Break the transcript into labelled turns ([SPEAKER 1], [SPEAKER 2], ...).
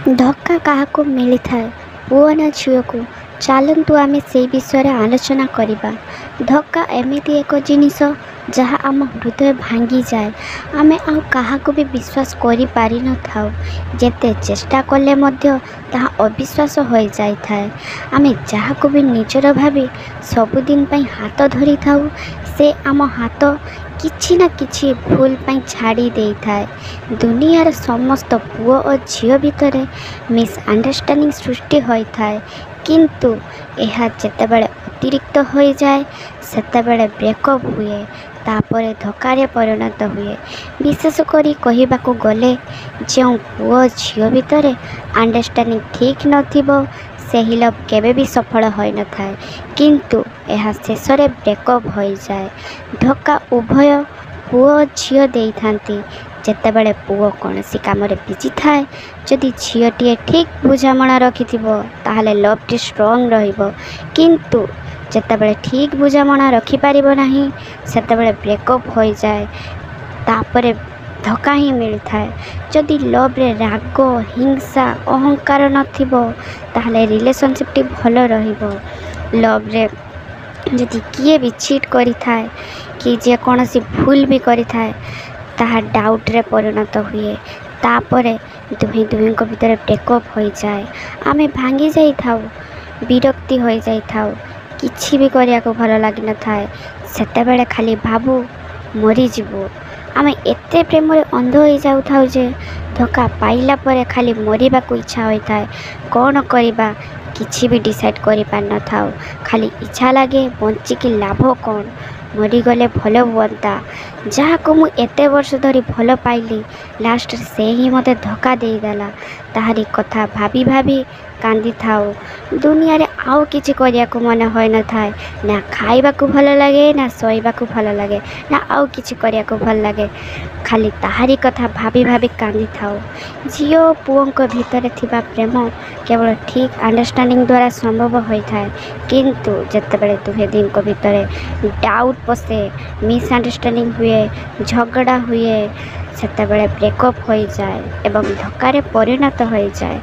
[SPEAKER 1] ଧକ୍କା କାହାକୁ ମିଳିଥାଏ, ପୁଅ ନା ଝିଅକୁ? ଚାଲନ୍ତୁ ଆମେ ସେଇ ବିଷୟରେ ଆଲୋଚନା କରିବା। ଧକ୍କା ଏମିତି ଏକ ଜିନିଷ ଯାହା ଆମ ହୃଦୟ ଭାଙ୍ଗିଯାଏ। ଆମେ ଆଉ କାହାକୁ ବି ବିଶ୍ୱାସ କରିପାରିନଥାଉ। ଯେତେ ଚେଷ୍ଟା କଲେ ମଧ୍ୟ ତାହା ଅବିଶ୍ୱାସ ହୋଇଯାଇଥାଏ। ଆମେ ଯାହାକୁ ବି ନିଜର ଭାବି ସବୁଦିନ ପାଇଁ ହାତ ଧରିଥାଉ, ସେ ଆମ ହାତ କିଛି ନା କିଛି ଭୁଲ ପାଇଁ ଛାଡ଼ି ଦେଇଥାଏ। ଦୁନିଆର ସମସ୍ତ ପୁଅ ଓ ଝିଅ ଭିତରେ ମିସ୍ଅଣ୍ଡରଷ୍ଟାଣ୍ଡିଂ ସୃଷ୍ଟି ହୋଇଥାଏ, କିନ୍ତୁ ଏହା ଯେତେବେଳେ ଅତିରିକ୍ତ ହୋଇଯାଏ ସେତେବେଳେ ବ୍ରେକଅପ୍ ହୁଏ, ତାପରେ ଧକ୍କାରେ ପରିଣତ ହୁଏ। ବିଶେଷ କରି କହିବାକୁ ଗଲେ, ଯେଉଁ ପୁଅ ଝିଅ ଭିତରେ ଅଣ୍ଡରଷ୍ଟାଣ୍ଡିଂ ଠିକ୍ ନଥିବ ସେହି ଲଭ୍ କେବେ ବି ସଫଳ ହୋଇନଥାଏ, କିନ୍ତୁ ଏହା ଶେଷରେ ବ୍ରେକଅପ୍ ହୋଇଯାଏ। ଧକ୍କା ଉଭୟ ପୁଅ ଓ ଝିଅ ଦେଇଥାନ୍ତି। ଯେତେବେଳେ ପୁଅ କୌଣସି କାମରେ ବିଜି ଥାଏ, ଯଦି ଝିଅଟିଏ ଠିକ୍ ବୁଝାମଣା ରଖିଥିବ ତାହେଲେ ଲଭ୍ଟି ଷ୍ଟ୍ରଙ୍ଗ ରହିବ, କିନ୍ତୁ ଯେତେବେଳେ ଠିକ୍ ବୁଝାମଣା ରଖିପାରିବ ନାହିଁ ସେତେବେଳେ ବ୍ରେକଅପ୍ ହୋଇଯାଏ, ତାପରେ ଧକ୍କା ହିଁ ମିଳିଥାଏ। ଯଦି ଲଭ୍ରେ ରାଗ, ହିଂସା, ଅହଙ୍କାର ନଥିବ ତାହେଲେ ରିଲେସନସିପ୍ଟି ଭଲ ରହିବ। ଲଭ୍ରେ ଯଦି କିଏ ବି ଚିଟ୍ କରିଥାଏ କି ଯେକୌଣସି ଭୁଲ ବି କରିଥାଏ ତାହା ଡାଉଟ୍ରେ ପରିଣତ ହୁଏ, ତାପରେ ଦୁହିଁଙ୍କ ଭିତରେ ବ୍ରେକଅପ୍ ହୋଇଯାଏ। ଆମେ ଭାଙ୍ଗି ଯାଇଥାଉ, ବିରକ୍ତି ହୋଇଯାଇଥାଉ, କିଛି ବି କରିବାକୁ ଭଲ ଲାଗିନଥାଏ। ସେତେବେଳେ ଖାଲି ଭାବୁ ମରିଯିବୁ। ଆମେ ଏତେ ପ୍ରେମରେ ଅନ୍ଧ ହୋଇଯାଉଥାଉ ଯେ ଧକ୍କା ପାଇଲା ପରେ ଖାଲି ମରିବାକୁ ଇଚ୍ଛା ହୋଇଥାଏ। କ'ଣ କରିବା କିଛି ବି ଡିସାଇଡ଼୍ କରିପାରିନଥାଉ। ଖାଲି ଇଚ୍ଛା ଲାଗେ ବଞ୍ଚିକି ଲାଭ କ'ଣ, ମରିଗଲେ ଭଲ ହୁଅନ୍ତା। ଯାହାକୁ ମୁଁ ଏତେ ବର୍ଷ ଧରି ଭଲ ପାଇଲି, ଲାଷ୍ଟରେ ସେ ହିଁ ମୋତେ ଧକ୍କା ଦେଇଦେଲା। ତାହାରି କଥା ଭାବି ଭାବି କାନ୍ଦିଥାଉ। ଦୁନିଆରେ ଆଉ କିଛି କରିବାକୁ ମନ ହୋଇନଥାଏ। ନା ଖାଇବାକୁ ଭଲ ଲାଗେ, ନା ଶୋଇବାକୁ ଭଲ ଲାଗେ, ନା ଆଉ କିଛି କରିବାକୁ ଭଲ ଲାଗେ। ଖାଲି ତାହାରି କଥା ଭାବି ଭାବି କାନ୍ଦିଥାଉ। ଝିଅ ଓ ପୁଅଙ୍କ ଭିତରେ ଥିବା ପ୍ରେମ କେବଳ ଠିକ୍ ଅଣ୍ଡରଷ୍ଟାଣ୍ଡିଂ ଦ୍ୱାରା ସମ୍ଭବ ହୋଇଥାଏ, କିନ୍ତୁ ଯେତେବେଳେ ଦୁହେଁଙ୍କ ଭିତରେ ଡାଉଟ୍ ପଶେ, ମିସ୍ଅଣ୍ଡରଷ୍ଟାଣ୍ଡିଂ ହୁଏ, ଝଗଡ଼ା ହୁଏ, ସେତେବେଳେ ବ୍ରେକଅପ୍ ହୋଇଯାଏ ଏବଂ ଧକ୍କାରେ ପରିଣତ ହୋଇଯାଏ।